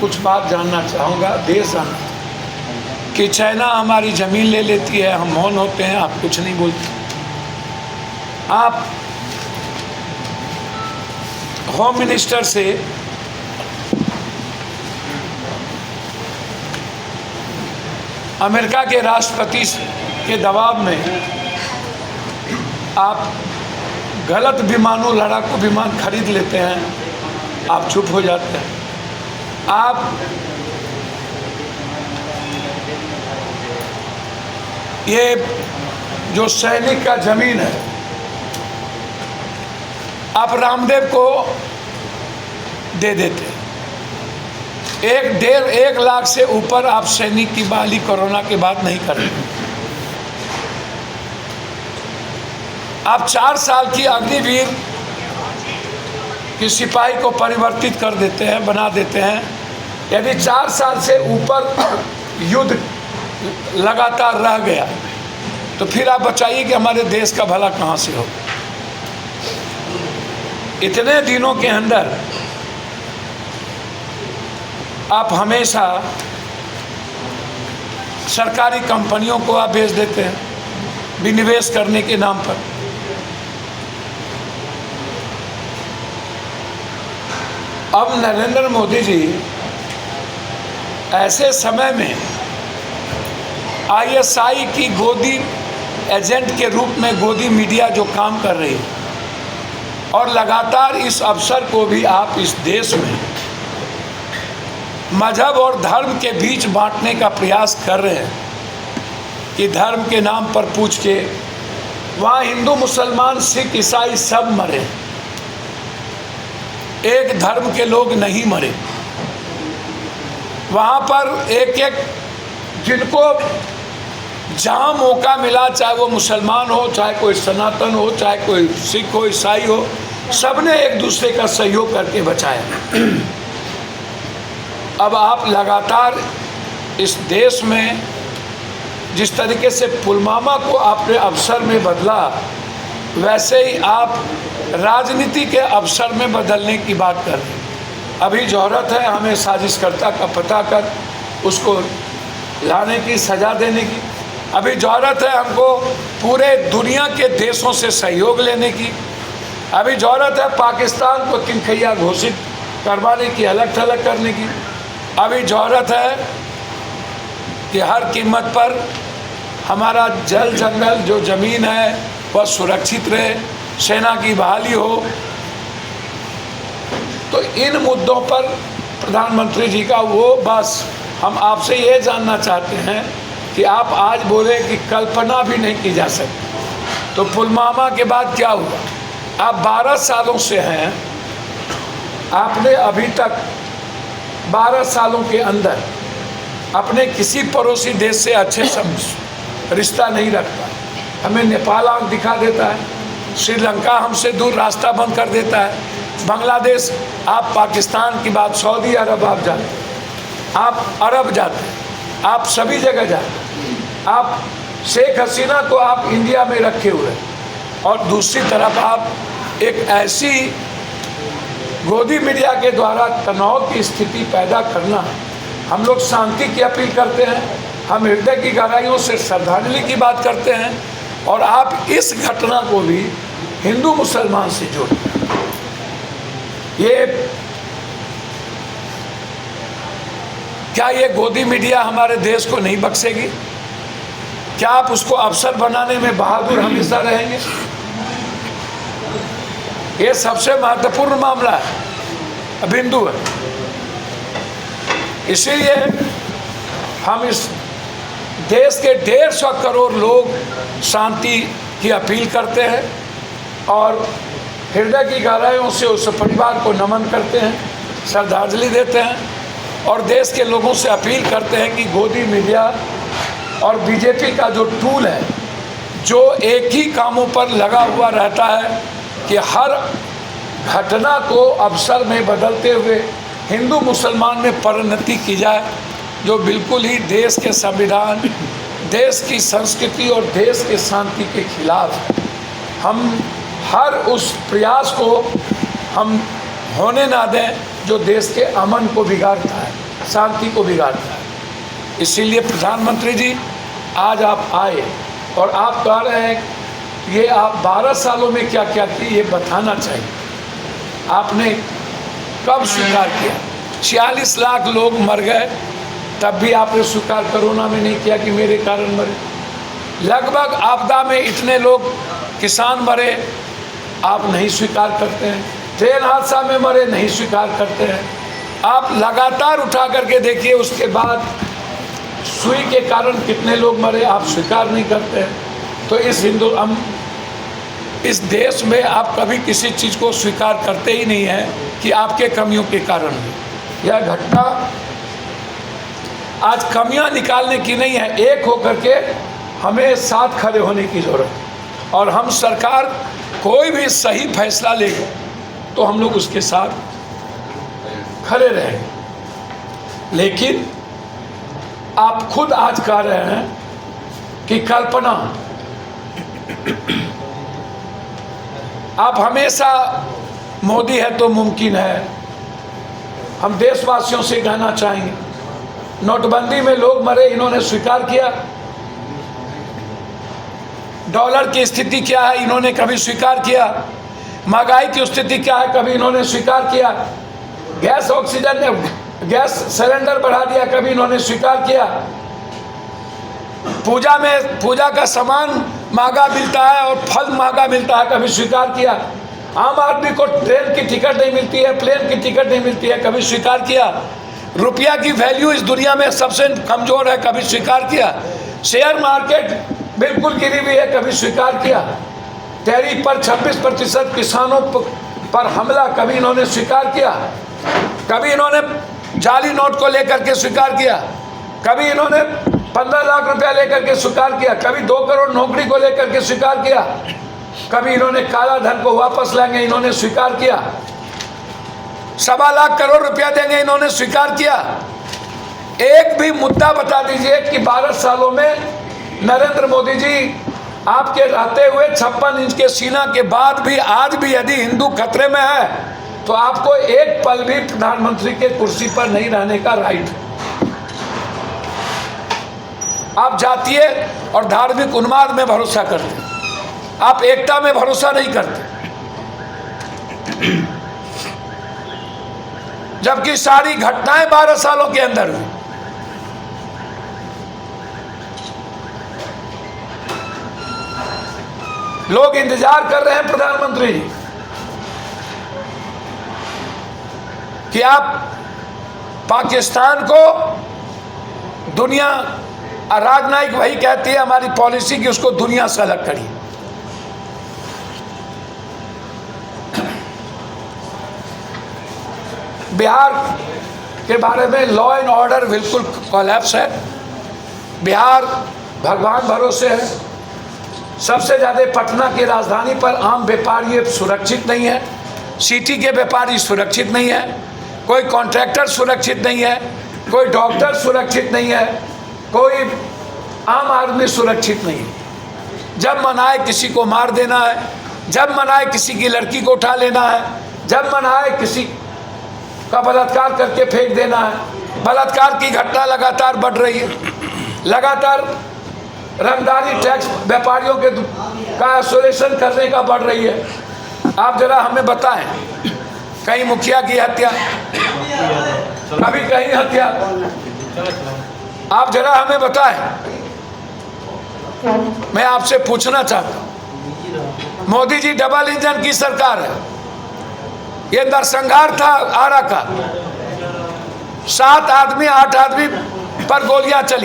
कुछ बात जानना चाहूँगा, देश कि चाइना हमारी ज़मीन ले लेती है, हम मौन होते हैं, आप कुछ नहीं बोलते। आप होम मिनिस्टर से अमेरिका के राष्ट्रपति के दबाव में आप गलत विमानों, लड़ाकू विमान खरीद लेते हैं, आप चुप हो जाते हैं। आप ये जो सैनिक का ज़मीन है, आप रामदेव को दे देते हैं। 1.5 लाख से ऊपर आप सैनिक की बहाली कोरोना के बाद नहीं कर रहे। आप 4 साल की अग्निवीर कि सिपाही को परिवर्तित कर देते हैं, बना देते हैं। यदि 4 साल से ऊपर युद्ध लगातार रह गया तो फिर आप बताइए कि हमारे देश का भला कहाँ से हो। इतने दिनों के अंदर आप हमेशा सरकारी कंपनियों को आप बेच देते हैं विनिवेश करने के नाम पर। अब नरेंद्र मोदी जी ऐसे समय में ISI की गोदी एजेंट के रूप में गोदी मीडिया जो काम कर रही है और लगातार इस अवसर को भी आप इस देश में मजहब और धर्म के बीच बांटने का प्रयास कर रहे हैं कि धर्म के नाम पर पूछ के वहाँ हिंदू, मुसलमान, सिख, ईसाई सब मरे, एक धर्म के लोग नहीं मरे। वहाँ पर एक जिनको जहाँ मौका मिला, चाहे वो मुसलमान हो, चाहे कोई सनातन हो, चाहे कोई सिख हो, ईसाई हो, सबने एक दूसरे का सहयोग करके बचाया। अब आप लगातार इस देश में जिस तरीके से पुलवामा को आपने अवसर में बदला, वैसे ही आप राजनीति के अवसर में बदलने की बात कर रहे हैं। अभी ज़रूरत है हमें साजिशकर्ता का पता कर उसको लाने की, सज़ा देने की। अभी ज़रूरत है हमको पूरे दुनिया के देशों से सहयोग लेने की। अभी ज़रूरत है पाकिस्तान को तिनखैया घोषित करवाने की, अलग थलग करने की। अभी ज़रूरत है कि हर कीमत पर हमारा जल जंगल जो ज़मीन है वह सुरक्षित रहे, सेना की बहाली हो। तो इन मुद्दों पर प्रधानमंत्री जी का वो बस हम आपसे ये जानना चाहते हैं कि आप आज बोले कि कल्पना भी नहीं की जा सकती। तो पुलवामा के बाद क्या हुआ? आप 12 सालों से हैं, आपने अभी तक 12 सालों के अंदर अपने किसी पड़ोसी देश से अच्छे रिश्ता नहीं रखता। हमें नेपाल आंख दिखा देता है, श्रीलंका हमसे दूर रास्ता बंद कर देता है, बांग्लादेश, आप पाकिस्तान की बात, सऊदी अरब आप जाते, आप अरब जाते, आप सभी जगह जाते। आप शेख हसीना को आप इंडिया में रखे हुए और दूसरी तरफ आप एक ऐसी गोदी मीडिया के द्वारा तनाव की स्थिति पैदा करना। हम लोग शांति की अपील करते हैं, हम हृदय की गहराइयों से श्रद्धांजलि की बात करते हैं और आप इस घटना को भी हिंदू मुसलमान से जोड़ते हैं। ये क्या ये गोदी मीडिया हमारे देश को नहीं बख्शेगी? क्या आप उसको अवसर बनाने में बहादुर हमेशा रहेंगे? ये सबसे महत्वपूर्ण मामला है, बिंदु है। इसीलिए हम इस देश के 150 करोड़ लोग शांति की अपील करते हैं और हृदय की गहराइयों से उस परिवार को नमन करते हैं, श्रद्धांजलि देते हैं और देश के लोगों से अपील करते हैं कि गोदी मीडिया और बीजेपी का जो टूल है, जो एक ही कामों पर लगा हुआ रहता है कि हर घटना को अवसर में बदलते हुए हिंदू मुसलमान में परिणति की जाए, जो बिल्कुल ही देश के संविधान, देश की संस्कृति और देश के शांति के खिलाफ है। हम हर उस प्रयास को हम होने ना दें जो देश के अमन को बिगाड़ता है। शांति को बिगाड़ता है। इसीलिए प्रधानमंत्री जी आज आप आए और आप कह रहे हैं ये आप 12 सालों में क्या क्या किए ये बताना चाहिए। आपने कब स्वीकार किया? 46 लाख लोग मर गए, तब भी आपने स्वीकार कोरोना में नहीं किया कि मेरे कारण मरे। लगभग आपदा में इतने लोग किसान मरे, आप नहीं स्वीकार करते हैं। ट्रेन हादसा में मरे, नहीं स्वीकार करते हैं। आप लगातार उठा करके देखिए, उसके बाद सुई के कारण कितने लोग मरे, आप स्वीकार नहीं करते हैं। तो इस देश में आप कभी किसी चीज़ को स्वीकार करते ही नहीं हैं कि आपके कमियों के कारण हुई। यह घटना आज कमियां निकालने की नहीं है, एक होकर के हमें साथ खड़े होने की ज़रूरत है। और हम सरकार कोई भी सही फैसला लेगी तो हम लोग उसके साथ खड़े रहेंगे। लेकिन आप खुद आज कह रहे हैं कि कल्पना, आप हमेशा मोदी है तो मुमकिन है। हम देशवासियों से कहना चाहेंगे, नोटबंदी में लोग मरे, इन्होंने स्वीकार किया। डॉलर की स्थिति क्या है, इन्होंने कभी स्वीकार किया। महंगाई की स्थिति क्या है, कभी इन्होंने स्वीकार किया। गैस ऑक्सीजन ने गैस सिलेंडर बढ़ा दिया, कभी इन्होंने स्वीकार किया। पूजा का सामान महंगा मिलता है और फल महंगा मिलता है, कभी स्वीकार किया। आम आदमी को ट्रेन की टिकट नहीं मिलती है, प्लेन की टिकट नहीं मिलती है, कभी स्वीकार किया। रुपया की वैल्यू इस दुनिया में सबसे कमज़ोर है, कभी स्वीकार किया। शेयर मार्केट बिल्कुल गिरी हुई है, कभी स्वीकार किया। टैरिफ पर 26% किसानों पर हमला, कभी इन्होंने स्वीकार किया। कभी इन्होंने जाली नोट को लेकर के स्वीकार किया। कभी इन्होंने 15 लाख रुपया लेकर के स्वीकार किया। कभी 2 करोड़ नौकरी को लेकर के स्वीकार किया। कभी इन्होंने काला धन को वापस लेंगे, इन्होंने स्वीकार किया। 1.25 लाख करोड़ रुपया देंगे, इन्होंने स्वीकार किया। एक भी मुद्दा बता दीजिए कि 12 सालों में नरेंद्र मोदी जी आपके रहते हुए 56 इंच के सीना के बाद भी आज भी यदि हिंदू खतरे में है तो आपको एक पल भी प्रधानमंत्री के कुर्सी पर नहीं रहने का राइट है। आप जातीय और धार्मिक उन्माद में भरोसा करते हैं, आप एकता में भरोसा नहीं करते। जबकि सारी घटनाएं 12 सालों के अंदर हुई। लोग इंतजार कर रहे हैं प्रधानमंत्री जी कि आप पाकिस्तान को, दुनिया राजनयिक वही कहती है हमारी पॉलिसी कि उसको दुनिया से अलग करिए। बिहार के बारे में लॉ एंड ऑर्डर बिल्कुल कोलैप्स है। बिहार भगवान भरोसे है। सबसे ज़्यादा पटना की राजधानी पर आम व्यापारी सुरक्षित नहीं है, सिटी के व्यापारी सुरक्षित नहीं है, कोई कॉन्ट्रैक्टर सुरक्षित नहीं है, कोई डॉक्टर सुरक्षित नहीं है, कोई आम आदमी सुरक्षित नहीं है। जब मन आए किसी को मार देना है, जब मन आए किसी की लड़की को उठा लेना है, जब मन आए किसी का बलात्कार करके फेंक देना है। बलात्कार की घटना लगातार बढ़ रही है। लगातार रंगदारी टैक्स व्यापारियों के का आइसोलेशन करने का बढ़ रही है। आप जरा हमें बताएं, कहीं मुखिया की हत्या, कभी कहीं हत्या, आप जरा हमें बताएं। मैं आपसे पूछना चाहता हूं, मोदी जी डबल इंजन की सरकार है। ये नरसंहार था आरा का, 7 आदमी 8 आदमी पर गोलियां चली।